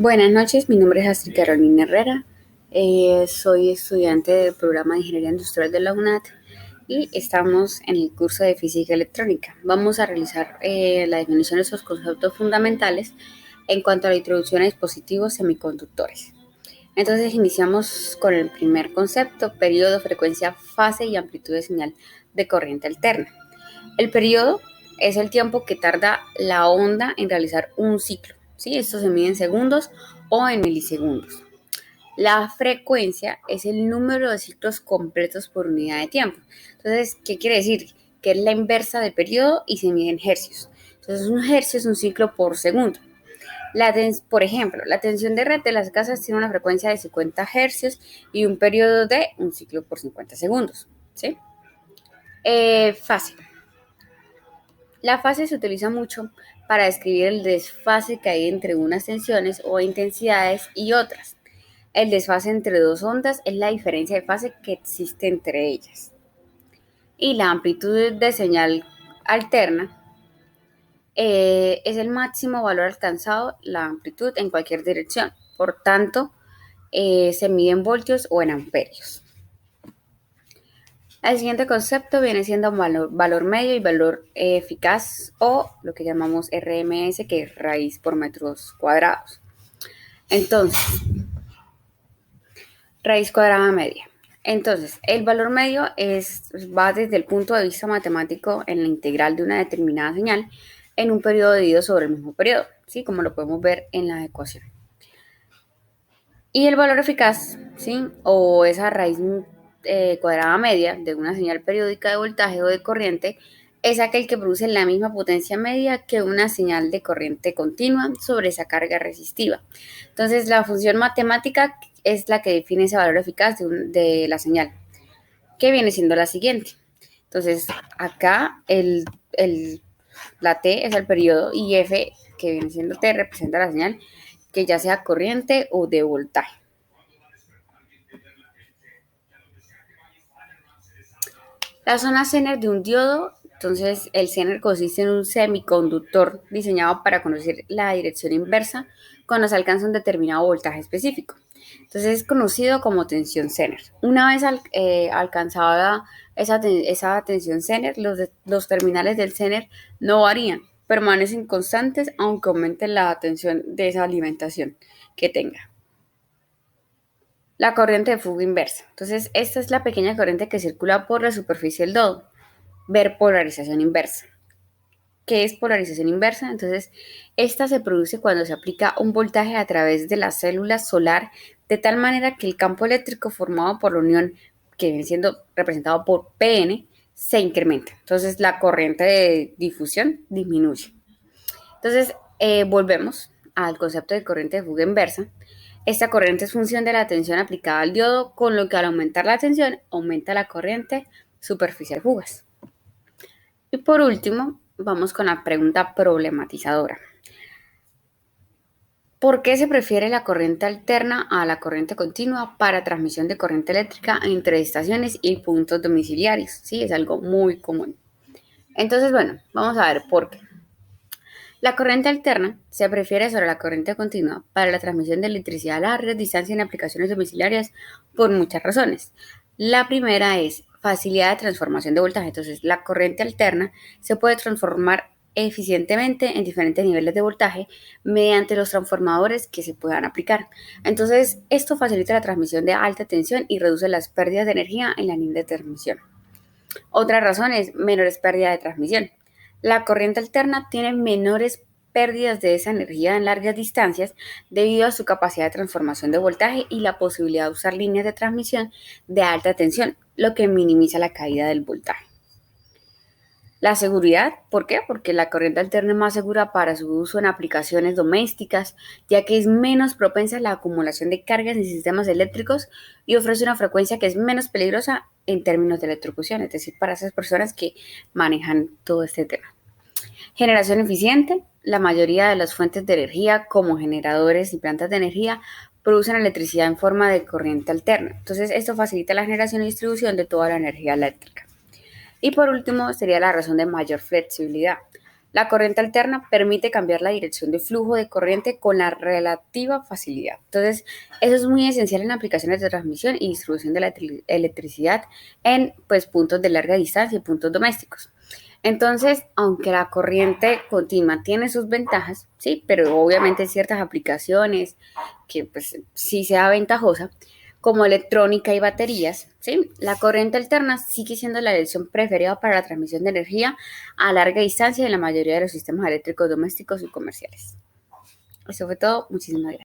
Buenas noches, mi nombre es Astrid Carolina Herrera, soy estudiante del programa de Ingeniería Industrial de la UNAD y estamos en el curso de Física Electrónica. Vamos a realizar la definición de esos conceptos fundamentales en cuanto a la introducción a dispositivos semiconductores. Entonces iniciamos con el primer concepto, periodo, frecuencia, fase y amplitud de señal de corriente alterna. El periodo es el tiempo que tarda la onda en realizar un ciclo, ¿sí? Esto se mide en segundos o en milisegundos. La frecuencia es el número de ciclos completos por unidad de tiempo. Entonces, ¿qué quiere decir? Que es la inversa del periodo y se mide en hercios. Entonces, un hercio es un ciclo por segundo. Por ejemplo, la tensión de red de las casas tiene una frecuencia de 50 hercios y un periodo de un ciclo por 50 segundos, ¿sí? Fácil. La fase se utiliza mucho para describir el desfase que hay entre unas tensiones o intensidades y otras. El desfase entre dos ondas es la diferencia de fase que existe entre ellas. Y la amplitud de señal alterna es el máximo valor alcanzado, la amplitud en cualquier dirección. Por tanto, se mide en voltios o en amperios. El siguiente concepto viene siendo valor medio y valor eficaz, o lo que llamamos RMS, que es raíz por metros cuadrados. Entonces, raíz cuadrada media. Entonces, el valor medio va desde el punto de vista matemático en la integral de una determinada señal en un periodo dividido sobre el mismo periodo, ¿sí? Como lo podemos ver en la ecuación. Y el valor eficaz, ¿sí? O esa raíz cuadrada media de una señal periódica de voltaje o de corriente es aquel que produce la misma potencia media que una señal de corriente continua sobre esa carga resistiva. Entonces, la función matemática es la que define ese valor eficaz de la señal, que viene siendo la siguiente. Entonces, acá la T es el periodo y F, que viene siendo T, representa la señal que ya sea corriente o de voltaje. La zona Zener de un diodo, entonces el Zener consiste en un semiconductor diseñado para conocer la dirección inversa cuando se alcanza un determinado voltaje específico. Entonces es conocido como tensión Zener. Una vez alcanzada esa tensión Zener, los terminales del Zener no varían, permanecen constantes aunque aumente la tensión de esa alimentación que tenga. La corriente de fuga inversa. Entonces, esta es la pequeña corriente que circula por la superficie del dodo. Ver polarización inversa. ¿Qué es polarización inversa? Entonces, esta se produce cuando se aplica un voltaje a través de la célula solar de tal manera que el campo eléctrico formado por la unión, que viene siendo representado por Pn, se incrementa. Entonces, la corriente de difusión disminuye. Entonces, volvemos al concepto de corriente de fuga inversa. Esta corriente es función de la tensión aplicada al diodo, con lo que al aumentar la tensión, aumenta la corriente superficial fugas. Y por último, vamos con la pregunta problematizadora. ¿Por qué se prefiere la corriente alterna a la corriente continua para transmisión de corriente eléctrica entre estaciones y puntos domiciliarios? Sí, es algo muy común. Entonces, bueno, vamos a ver por qué. La corriente alterna se prefiere sobre la corriente continua para la transmisión de electricidad a largas distancias en aplicaciones domiciliarias por muchas razones. La primera es facilidad de transformación de voltaje. Entonces, la corriente alterna se puede transformar eficientemente en diferentes niveles de voltaje mediante los transformadores que se puedan aplicar. Entonces, esto facilita la transmisión de alta tensión y reduce las pérdidas de energía en la línea de transmisión. Otra razón es menores pérdidas de transmisión. La corriente alterna tiene menores pérdidas de esa energía en largas distancias debido a su capacidad de transformación de voltaje y la posibilidad de usar líneas de transmisión de alta tensión, lo que minimiza la caída del voltaje. La seguridad, ¿por qué? Porque la corriente alterna es más segura para su uso en aplicaciones domésticas, ya que es menos propensa a la acumulación de cargas en sistemas eléctricos y ofrece una frecuencia que es menos peligrosa en términos de electrocución, es decir, para esas personas que manejan todo este tema. Generación eficiente. La mayoría de las fuentes de energía, como generadores y plantas de energía, producen electricidad en forma de corriente alterna. Entonces, esto facilita la generación y distribución de toda la energía eléctrica. Y por último, sería la razón de mayor flexibilidad. La corriente alterna permite cambiar la dirección de flujo de corriente con la relativa facilidad. Entonces, eso es muy esencial en aplicaciones de transmisión y distribución de la electricidad en pues, puntos de larga distancia y puntos domésticos. Entonces, aunque la corriente continua tiene sus ventajas, sí, pero obviamente en ciertas aplicaciones que pues sí sea ventajosa, como electrónica y baterías, ¿sí? La corriente alterna sigue siendo la elección preferida para la transmisión de energía a larga distancia en la mayoría de los sistemas eléctricos domésticos y comerciales. Eso fue todo. Muchísimas gracias.